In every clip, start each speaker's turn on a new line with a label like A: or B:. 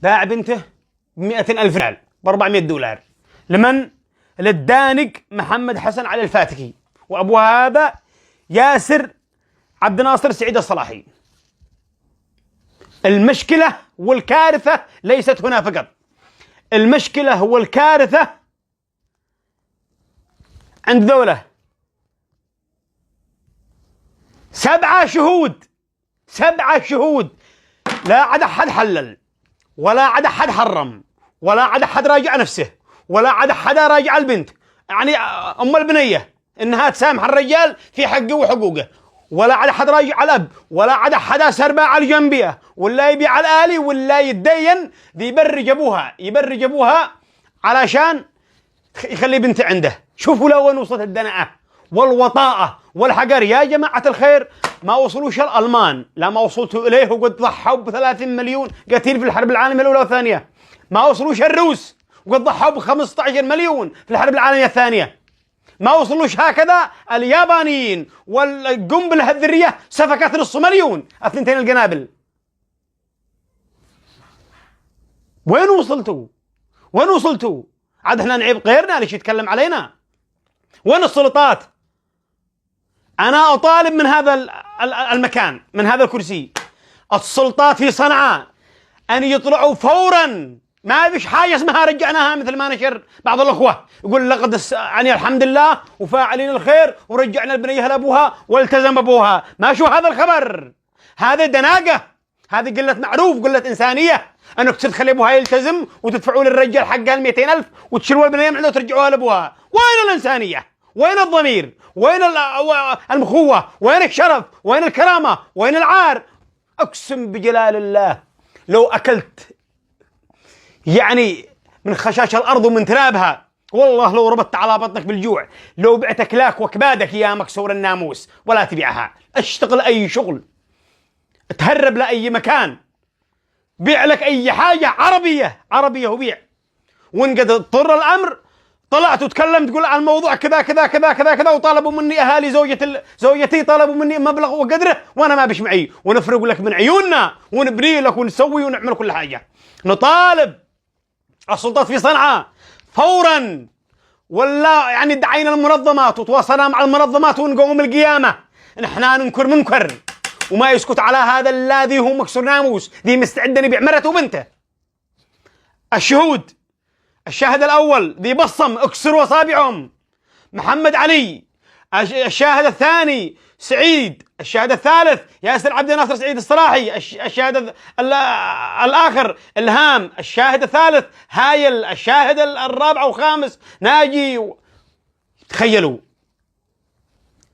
A: باع بنته ب200,000 ريال، ب400 دولار. لمن؟ للدانق محمد حسن علي الفاتكي، وأبوها هذا ياسر عبد الناصر سعيد الصلاحي. المشكلة والكارثة ليست هنا فقط، المشكلة والكارثة عند دولة 7 شهود، 7 شهود، لا عاد أحد حلل، ولا عاد أحد حرم، ولا عاد أحد راجع نفسه، ولا عاد أحد راجع البنت. يعني أم البنية إنها تسامح الرجال في حقه وحقوقه، ولا عاد أحد راجع الأب، ولا عاد أحد سربا على الجنبية، ولا يبيع الآلي، ولا يتدين ذي يبرج أبوها علشان يخلي بنته عنده. شوفوا لو وين وصلت الدناءة والوطاءة والحقر يا جماعة الخير. ما وصلوش الألمان، لا ما وصلتوا إليه، وقد ضحوا ب30 مليون قتيل في الحرب العالمية الأولى والثانية. ما وصلوش الروس، وقد ضحوا ب15 مليون في الحرب العالمية الثانية. ما وصلوش هكذا اليابانيين، والقنبلة الذرية سفكت نص مليون، 2 القنابل. وين وصلتوا؟ وين وصلتوا؟ عاد احنا نعيب غيرنا ليش يتكلم علينا؟ وين السلطات؟ أنا أطالب من هذا المكان، من هذا الكرسي، السلطات في صنعاء أن يطلعوا فورا. ما فيش حاجة اسمها رجعناها، مثل ما نشر بعض الأخوة يقول لقد يعني الحمد لله وفاعلين الخير ورجعنا البنية لأبوها والتزم أبوها. ما شو هذا الخبر؟ هذا دناقة، هذه قلة معروف، قلة إنسانية، أنك تخلي أبوها يلتزم وتدفعوا للرجال حقها 200,000 وتشيلوا البنية من عنده وترجعوها لأبوها. وين الإنسانية؟ وين الضمير؟ وين المخوة؟ وين الشرف؟ وين الكرامة؟ وين العار؟ أقسم بجلال الله لو أكلت يعني من خشاش الأرض ومن ترابها، والله لو ربطت على بطنك بالجوع، لو بعت أكلاك وكبادك يا مكسور الناموس ولا تبيعها. اشتغل أي شغل، تهرب لأي مكان، بيع لك أي حاجة عربية وبيع. وإن قد اضطر الأمر طلعت وتكلمت تقول عن الموضوع كذا كذا كذا كذا كذا، وطالبوا مني أهالي زوجتي طلبوا مني مبلغ وقدره، وأنا ما بش معي، ونفرق لك من عيوننا ونبني لك ونسوي ونعمل كل حاجة. نطالب السلطات في صنعاء فورا، ولا يعني دعينا المنظمات وتواصلنا مع المنظمات ونقوم القيامة. نحن ننكر منكر، وما يسكت على هذا الذي هو مكسور ناموس، ذي مستعد يبيع مرته وبنته. الشهود، الشاهد الأول ذي بصم اكسروا أصابعهم محمد علي، الشاهد الثاني سعيد، الشاهد الثالث ياسر عبد الناصر سعيد الصلاحي، الشاهد الآخر إلهام، الشاهد الثالث هايل، الشاهد الرابع والخامس ناجي. تخيلوا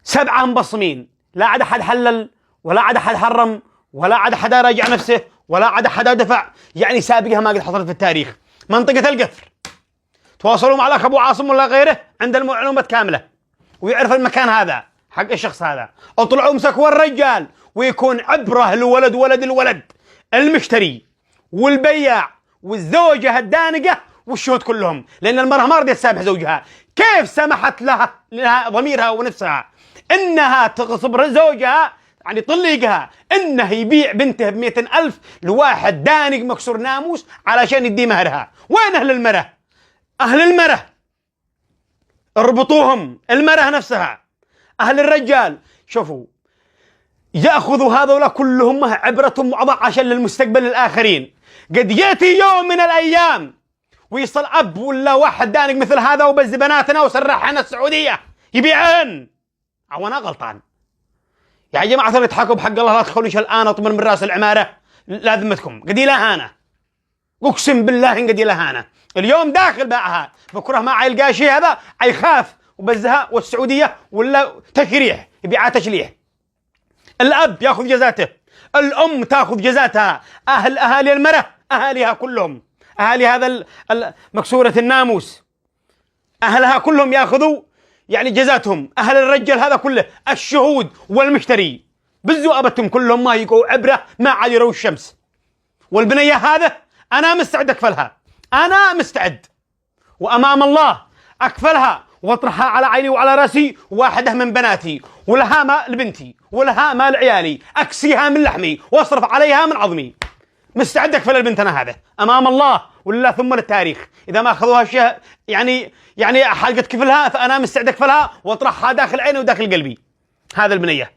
A: 7 مبصمين، لا عاد أحد حلل، ولا عاد أحد حرم، ولا عاد أحد راجع نفسه، ولا عاد أحد دفع. يعني سابقها ما قد حصلت في التاريخ. منطقة القفر تواصلوا مع الأخ أبو عاصم ولا غيره، عند المعلومات كاملة ويعرف المكان هذا حق الشخص هذا. اطلعوا مسكوا الرجال، ويكون عبرة لولد ولد الولد، المشتري والبياع والزوجة الدانقة والشهود كلهم، لأن المرأة ما رضيت تسامح زوجها. كيف سمحت لها ضميرها ونفسها إنها تغصب زوجها، يعني طليقها، إنه يبيع بنته ب200,000 لواحد دانق مكسور ناموس علشان يدي مهرها؟ وين أهل المرأة؟ أهل المرأة اربطوهم، المرأة نفسها. أهل الرجال شوفوا، يأخذوا هذولا كلهم عبرة وعظة عشان للمستقبل الآخرين. قد يأتي يوم من الأيام ويصل أب ولا واحد دانق مثل هذا وبز بناتنا وسرحنا السعودية يبيعن. أو أنا غلطان يا جماعة اللي تحكوا بحق الله؟ لا تخلوش الآن أطمن من رأس العمارة، لا ذمتكم قد لهانة، أقسم بالله إن قد لهانة. اليوم داخل باعها، بكره ما يلقى شيء هذا يخاف وبزها، والسعودية ولا تشريح يبيعها تشليح. الأب يأخذ جزاته، الأم تأخذ جزاتها، أهالي المرأة أهاليها كلهم، أهالي هذا مكسورة الناموس أهلها كلهم يأخذوا يعني جزاتهم. أهل الرجال هذا كله، الشهود والمشتري بزوا أبتهم كلهم ما يقوا عبرة، ما عاد يروا الشمس. والبنية هذا أنا مستعد أكفلها، أنا مستعد، وأمام الله أكفلها واطرحها على عيني وعلى راسي، واحدة من بناتي، ولها مال بنتي، ولها مال عيالي، أكسيها من لحمي واصرف عليها من عظمي. مستعد اكفل البنت انا هذا امام الله ولله ثم للتاريخ. اذا ما اخذوها الشيء يعني حلقه كفلها فانا مستعد اكفلها واطرحها داخل عيني وداخل قلبي. هذا البنيه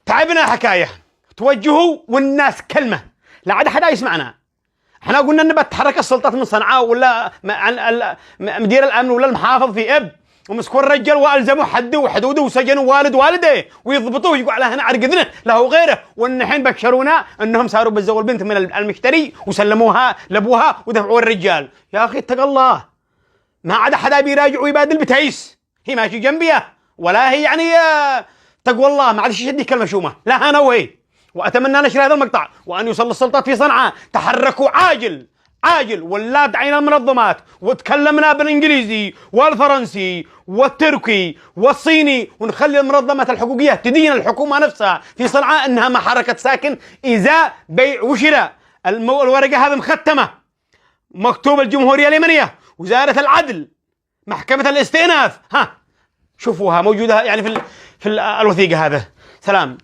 A: تعبنا حكايه توجهوا والناس كلمه لا عاد احد يسمعنا. احنا قلنا نبى تحرك السلطات من صنعاء ولا مدير الامن ولا المحافظ في اب ومسكوا الرجال والزموا حده وحدوده وسجنوا والده ويضبطوه يقول على هنا عرق اذنه له وغيره. والنحين بشرونا انهم صاروا بزوا البنت من المشتري وسلموها لابوها ودفعوا الرجال. يا اخي اتق الله ما عاد احد بيراجع ويبادل بتيس. هي ماشي جنبيه ولا هي يعني تقوى الله ما عاد يشدي كلمه شومه لا انا وهي. واتمنى نشر هذا المقطع وان يوصل للسلطات في صنعاء تحركوا عاجل ولا دعينا المنظمات وتكلمنا بالانجليزي والفرنسي والتركي والصيني ونخلي المنظمات الحقوقيه تدين الحكومه نفسها في صنعاء انها ما حركه ساكن اذا بيع وشراء. الورقه هذه مختمه مكتوب الجمهوريه اليمنيه وزاره العدل محكمه الاستئناف شوفوها موجوده يعني في الوثيقه هذا. سلام.